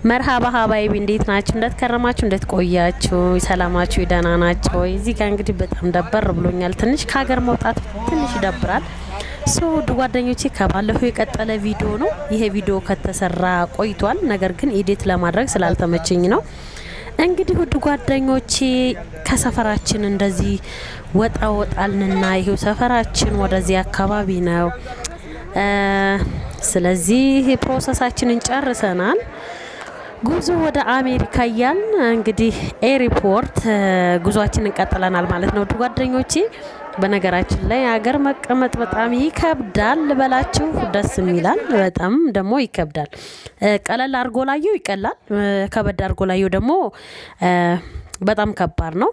መርሃባ ሀባይቢ እንዴት ናችሁ? እንዴት ከረማችሁ? እንዴት ቆያችሁ? ሰላማችሁ ደህና ናችሁ? እዚህ ጋር እንግዲህ በጣም ደበር ብሎኛል። ትንሽ ከሀገር መውጣት ትንሽ ይደብራል። ውድ ጓደኞቼ ከባለፈው የቀጠለ ቪዲዮ ነው። ይሄ ቪዲዮ ከተሰራ ቆይቷል። ነገር ግን ኤዲት ለማድረግ ስላልተመቸኝ ነው። እንግዲህ ውድ ጓደኞቼ ከሰፈራችን እንደዚህ ወጣ ወጣልንና ይሄው ሰፈራችን ወደዚህ አካባቢ ነው። ስለዚህ ፕሮሰሳችንን ጨርሰናል። ጉዞ ወደ አሜሪካ እያልን እንግዲህ ኤርፖርት ጉዟችንን እንቀጥለናል ማለት ነው። ውድ ጓደኞቼ በነገራችን ላይ ሀገር መቀመጥ በጣም ይከብዳል ልበላችሁ፣ ደስ ይላል፣ በጣም ደግሞ ይከብዳል። ቀለል አድርጎ ላየው ይቀላል፣ ከበድ አድርጎ ላየው ደግሞ በጣም ከባድ ነው።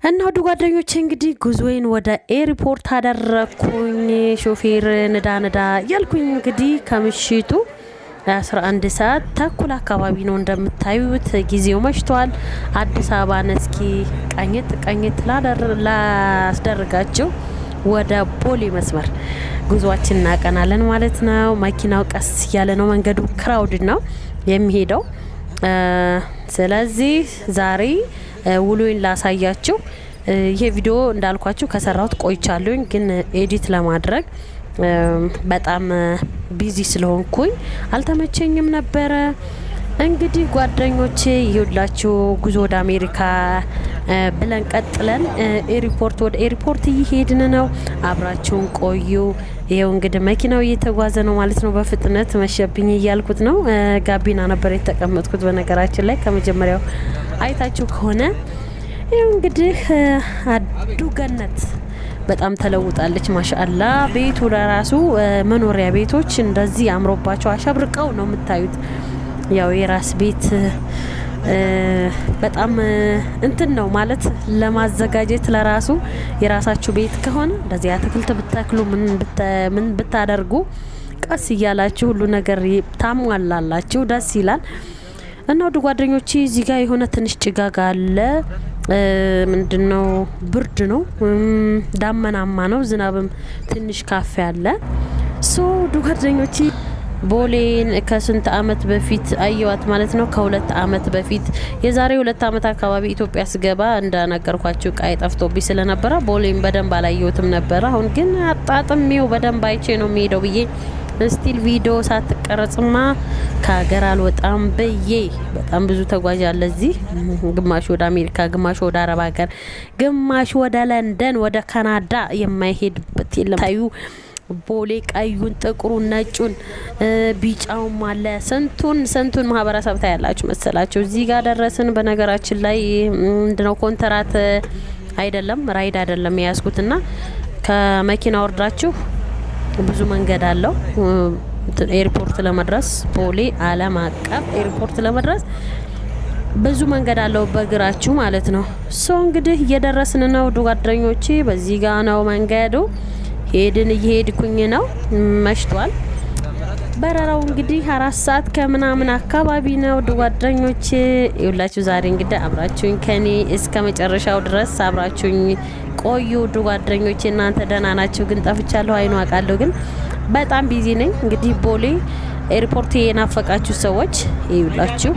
እና ውድ ጓደኞቼ እንግዲህ ጉዞዬን ወደ ኤርፖርት አደረኩኝ። ሾፌር ንዳ እያልኩኝ እንግዲህ ከምሽቱ 11 ሰዓት ተኩል አካባቢ ነው። እንደምታዩት ጊዜው መሽቷል። አዲስ አበባን እስኪ ቀኝት ላስደርጋችሁ ወደ ቦሌ መስመር ጉዟችን እናቀናለን ማለት ነው። መኪናው ቀስ እያለ ነው፣ መንገዱ ክራውድ ነው የሚሄደው። ስለዚህ ዛሬ ውሎዬን ላሳያችሁ። ይሄ ቪዲዮ እንዳልኳችሁ ከሰራሁት ቆይቻለሁኝ፣ ግን ኤዲት ለማድረግ በጣም ቢዚ ስለሆንኩኝ አልተመቸኝም ነበረ። እንግዲህ ጓደኞቼ ይኸውላችሁ ጉዞ ወደ አሜሪካ ብለን ቀጥለን ወደ ኤርፖርት እየሄድን ነው። አብራችሁን ቆዩ። ይኸው እንግዲህ መኪናው እየተጓዘ ነው ማለት ነው። በፍጥነት መሸብኝ እያልኩት ነው። ጋቢና ነበር የተቀመጥኩት በነገራችን ላይ ከመጀመሪያው አይታችሁ ከሆነ። ይኸው እንግዲህ አዱ ገነት በጣም ተለውጣለች። ማሻአላ ቤቱ ለራሱ መኖሪያ ቤቶች እንደዚህ አምሮባቸው አሸብርቀው ነው የምታዩት። ያው የራስ ቤት በጣም እንትን ነው ማለት ለማዘጋጀት ለራሱ የራሳችሁ ቤት ከሆነ እንደዚህ አትክልት ብትተክሉ ምን ብታደርጉ ቀስ እያላችሁ ሁሉ ነገር ታሟላላችሁ፣ ደስ ይላል። እና ውድ ጓደኞቼ እዚህ ጋር የሆነ ትንሽ ጭጋግ አለ። ምንድነው? ብርድ ነው፣ ዳመናማ ነው፣ ዝናብም ትንሽ ካፌ አለ። ውድ ጓደኞቼ ቦሌን ከስንት አመት በፊት አየዋት ማለት ነው። ከ2 አመት በፊት የዛሬ 2 አመት አካባቢ ኢትዮጵያ ስገባ እንደነገርኳችሁ ቃይ ጠፍቶብኝ ስለነበረ ቦሌን በደንብ አላየሁትም ነበረ። አሁን ግን አጣጥሜው በደንብ አይቼ ነው የሚሄደው ብዬ ስቲል ቪዲዮ ሳትቀረጽማ ከሀገር አልወጣም ብዬ። በጣም ብዙ ተጓዥ አለ እዚህ፣ ግማሽ ወደ አሜሪካ፣ ግማሽ ወደ አረብ ሀገር፣ ግማሽ ወደ ለንደን፣ ወደ ካናዳ የማይሄድበት የለም። ታዩ ቦሌ ቀዩን፣ ጥቁሩን፣ ነጩን፣ ቢጫውም አለ። ስንቱን ማህበረሰብ ታያላችሁ መሰላችሁ። እዚህ ጋር ደረስን። በነገራችን ላይ ምንድነው ኮንትራት አይደለም ራይድ አይደለም የያዝኩትና ከመኪና ወርዳችሁ ብዙ መንገድ አለው ኤርፖርት ለመድረስ። ቦሌ ዓለም አቀፍ ኤርፖርት ለመድረስ ብዙ መንገድ አለው በእግራችሁ ማለት ነው። እንግዲህ እየደረስን ነው ጓደኞቼ። በዚህ ጋር ነው መንገዱ። እየሄድኩኝ ነው። መሽቷል። በረራው እንግዲህ 4 ሰዓት ከምናምን አካባቢ ነው ጓደኞቼ። ይኸውላችሁ ዛሬ እንግዲህ አብራችሁኝ ከኔ እስከ መጨረሻው ድረስ አብራችሁኝ ቆዩ ጓደኞቼ። እናንተ ደህና ናችሁ? ግን ጠፍቻለሁ፣ አይኑ አውቃለሁ፣ ግን በጣም ቢዚ ነኝ። እንግዲህ ቦሌ ኤርፖርት የናፈቃችሁ ሰዎች ይኸውላችሁ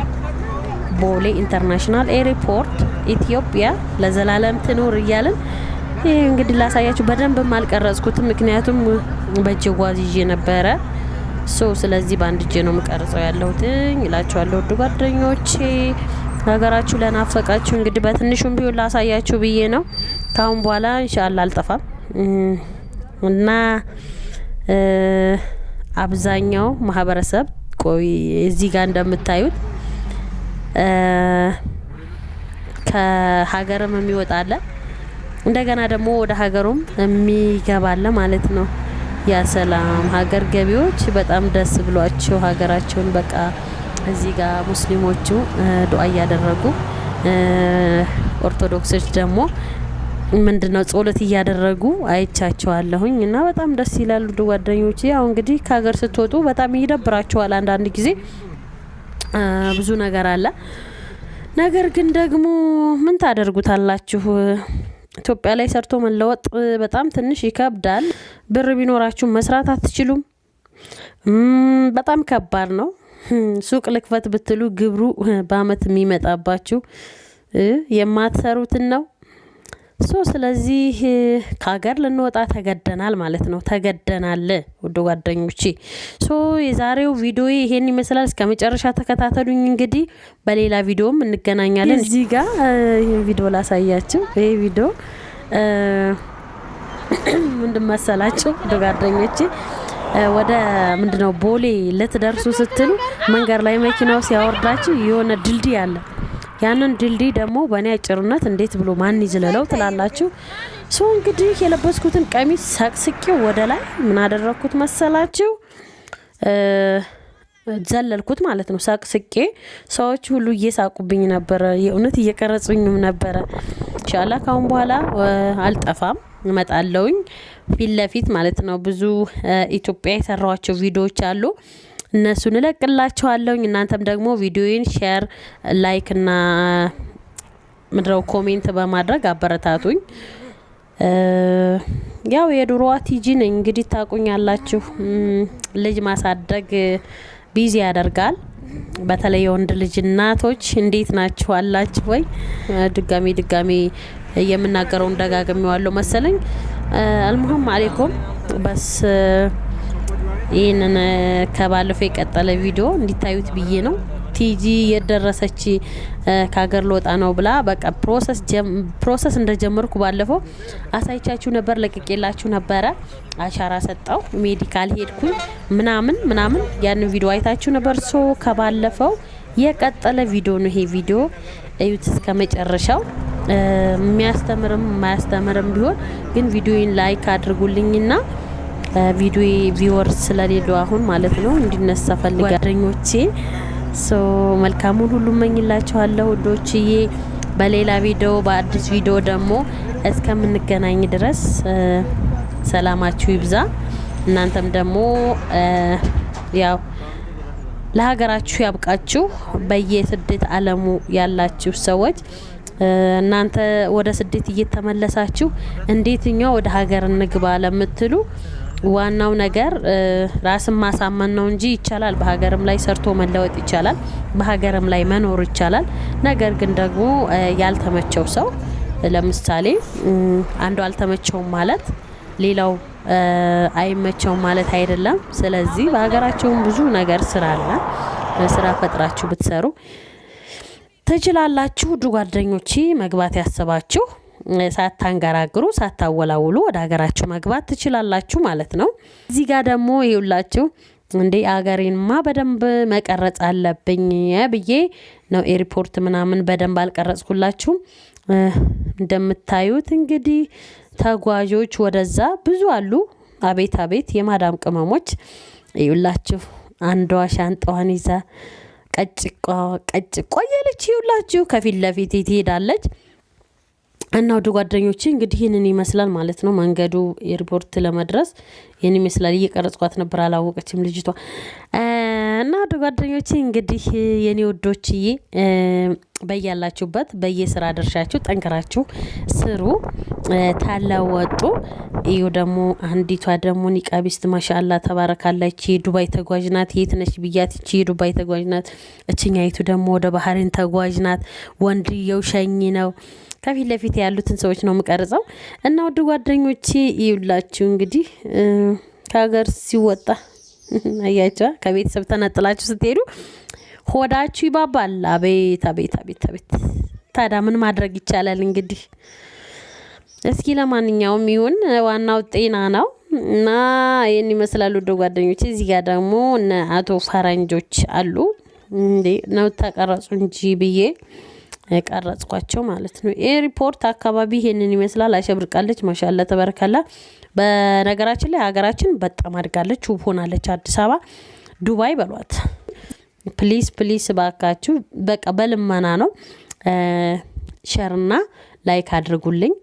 ቦሌ ኢንተርናሽናል ኤርፖርት ኢትዮጵያ ለዘላለም ትኑር እያልን ይሄ እንግዲህ ላሳያችሁ። በደንብ አልቀረጽኩትም ምክንያቱም በእጄ ጓዝ ይዤ ነበረ። ስለዚህ በአንድ እጄ ነው የምቀርጸው ያለሁት እላችኋለሁ ውድ ጓደኞቼ። ሀገራችሁ ለናፈቃችሁ እንግዲህ በትንሹም ቢሆን ላሳያችሁ ብዬ ነው። ካሁን በኋላ ኢንሻአላህ አልጠፋም እና አብዛኛው ማህበረሰብ እዚህ ጋር እንደምታዩት ከሀገርም የሚወጣለ እንደገና ደግሞ ወደ ሀገሩም የሚገባለ ማለት ነው። ያ ሰላም ሀገር ገቢዎች በጣም ደስ ብሏቸው ሀገራቸውን በቃ እዚህ ጋር ሙስሊሞቹ ዱአ እያደረጉ ኦርቶዶክሶች ደግሞ ምንድነው ጸሎት እያደረጉ አይቻቸዋለሁኝ እና በጣም ደስ ይላሉ ጓደኞቼ። ያው እንግዲህ ከሀገር ስትወጡ በጣም ይደብራቸዋል አንዳንድ ጊዜ፣ ብዙ ነገር አለ። ነገር ግን ደግሞ ምን ታደርጉታላችሁ? ኢትዮጵያ ላይ ሰርቶ መለወጥ በጣም ትንሽ ይከብዳል። ብር ቢኖራችሁ መስራት አትችሉም። በጣም ከባድ ነው። ሱቅ ልክፈት ብትሉ ግብሩ በአመት የሚመጣባችሁ የማትሰሩትን ነው። ስለዚህ ከሀገር ልንወጣ ተገደናል ማለት ነው። ተገደናል ውድ ጓደኞቼ። የዛሬው ቪዲዮ ይሄን ይመስላል። እስከ መጨረሻ ተከታተሉኝ። እንግዲህ በሌላ ቪዲዮም እንገናኛለን። እዚህ ጋር ይሄን ቪዲዮ ላሳያችሁ። ይሄ ቪዲዮ ምንድን መሰላችሁ ውድ ጓደኞቼ? ወደ ምንድነው ቦሌ ልትደርሱ ስትሉ መንገድ ላይ መኪናው ሲያወርዳችሁ የሆነ ድልድይ አለ። ያንን ድልድይ ደግሞ በእኔ አጭርነት እንዴት ብሎ ማን ይዝለለው ትላላችሁ። እንግዲህ የለበስኩትን ቀሚስ ሰቅስቄው ወደ ላይ ምን አደረኩት መሰላችሁ? ዘለልኩት ማለት ነው። ሰቅስቄ ሰዎች ሁሉ እየሳቁብኝ ነበረ። የእውነት እየቀረጹኝም ነበረ። ኢንሻአላህ ካሁን በኋላ አልጠፋም፣ እመጣለሁኝ ፊት ለፊት ማለት ነው። ብዙ ኢትዮጵያ የሰራኋቸው ቪዲዮዎች አሉ። እነሱን እለቅላችኋለሁኝ። እናንተም ደግሞ ቪዲዮዬን ሼር፣ ላይክ እና ምድረው ኮሜንት በማድረግ አበረታቱኝ። ያው የድሮዋ ቲጂ ነኝ እንግዲህ ታቁኛላችሁ። ልጅ ማሳደግ ቢዚ ያደርጋል። በተለይ የወንድ ልጅ እናቶች እንዴት ናችሁ አላችሁ ወይ? ድጋሚ የምናገረውን ደጋግሜዋለሁ መሰለኝ። አልሙሀም አለይኩም በስ ይሄንን ከባለፈው የቀጠለ ቪዲዮ እንዲታዩት ብዬ ነው። ቲጂ የደረሰች ከሀገር ልወጣ ነው ብላ በቃ ፕሮሰስ እንደጀመርኩ ባለፈው አሳይቻችሁ ነበር፣ ለቅቄላችሁ ነበረ። አሻራ ሰጣው፣ ሜዲካል ሄድኩኝ ምናምን ያንን ቪዲዮ አይታችሁ ነበር። ከባለፈው የቀጠለ ቪዲዮ ነው ይሄ ቪዲዮ። እዩት እስከ መጨረሻው። የሚያስተምርም የማያስተምርም ቢሆን ግን ቪዲዮን ላይክ አድርጉልኝና ቪዲዮ ቪወር ስለሌለው አሁን ማለት ነው እንዲነሳ ፈልጋ ጓደኞቼ መልካሙን ሁሉ መኝላችኋለሁ ውዶችዬ። በሌላ ቪዲዮ በአዲስ ቪዲዮ ደግሞ እስከምንገናኝ ድረስ ሰላማችሁ ይብዛ። እናንተም ደግሞ ያው ለሀገራችሁ ያብቃችሁ። በየስደት ዓለሙ ያላችሁ ሰዎች እናንተ ወደ ስደት እየተመለሳችሁ እንዴትኛው ወደ ሀገር እንግባ ለምትሉ ዋናው ነገር ራስን ማሳመን ነው እንጂ ይቻላል። በሀገርም ላይ ሰርቶ መለወጥ ይቻላል። በሀገርም ላይ መኖር ይቻላል። ነገር ግን ደግሞ ያልተመቸው ሰው ለምሳሌ አንዱ አልተመቸውም ማለት ሌላው አይመቸውም ማለት አይደለም። ስለዚህ በሀገራቸውም ብዙ ነገር ስራ አለ። ስራ ፈጥራችሁ ብትሰሩ ትችላላችሁ። ውድ ጓደኞቼ መግባት ያሰባችሁ ሳታንገራግሩ ሳታወላውሉ ወደ ሀገራችሁ መግባት ትችላላችሁ ማለት ነው። እዚህ ጋር ደግሞ ይውላችሁ እንዴ ሀገሬንማ በደንብ መቀረጽ አለብኝ ብዬ ነው ኤርፖርት ምናምን በደንብ አልቀረጽኩላችሁም። እንደምታዩት እንግዲህ ተጓዦች ወደዛ ብዙ አሉ። አቤት የማዳም ቅመሞች ይውላችሁ። አንዷ ሻንጣዋን ይዛ ቀጭቆ እያለች ይውላችሁ ከፊት ለፊት ትሄዳለች። እና ወደ ጓደኞቼ እንግዲህ ይህንን ይመስላል ማለት ነው። መንገዱ ኤርፖርት ለመድረስ ይህን ይመስላል። እየቀረጽኳት ነበር አላወቀችም ልጅቷ። እና ወደ ጓደኞቼ እንግዲህ የኔ ወዶችዬ በያላችሁበት በየስራ ድርሻችሁ ጠንክራችሁ ስሩ፣ ታላወጡ። ይሄ ደግሞ አንዲቷ ደግሞ ኒቃቢስት ማሻአላ ተባረካለች። ዱባይ ተጓዥ ናት። የት ነሽ ብያት እቺ ዱባይ ተጓዥ ናት። እቺኛይቱ ደግሞ ወደ ባህሬን ተጓዥ ናት። ወንድየው ሸኝ ነው። ከፊት ለፊት ያሉትን ሰዎች ነው የምቀርጸው። እና ወደ ጓደኞቼ ይውላችሁ እንግዲህ ከሀገር ሲወጣ አያቻ ከቤተሰብ ተነጥላችሁ ስትሄዱ ሆዳችሁ ይባባል። አቤት ታዲያ ምን ማድረግ ይቻላል እንግዲህ። እስኪ ለማንኛውም ይሁን ዋናው ጤና ነው። እና ይሄን ይመስላል ወደ ጓደኞቼ። እዚህ ጋር ደግሞ እነ አቶ ፈረንጆች አሉ እንዴ ነው ተቀረጹ እንጂ ብዬ ቀረጽኳቸው ማለት ነው። ኤርፖርት አካባቢ ይሄንን ይመስላል። አሸብርቃለች ማሻአላ ተበረከላ። በነገራችን ላይ ሀገራችን በጣም አድጋለች፣ ውብ ሆናለች። አዲስ አበባ ዱባይ በሏት ፕሊስ ባካችሁ። በቃ በልመና ነው። ሸርና ላይክ አድርጉልኝ።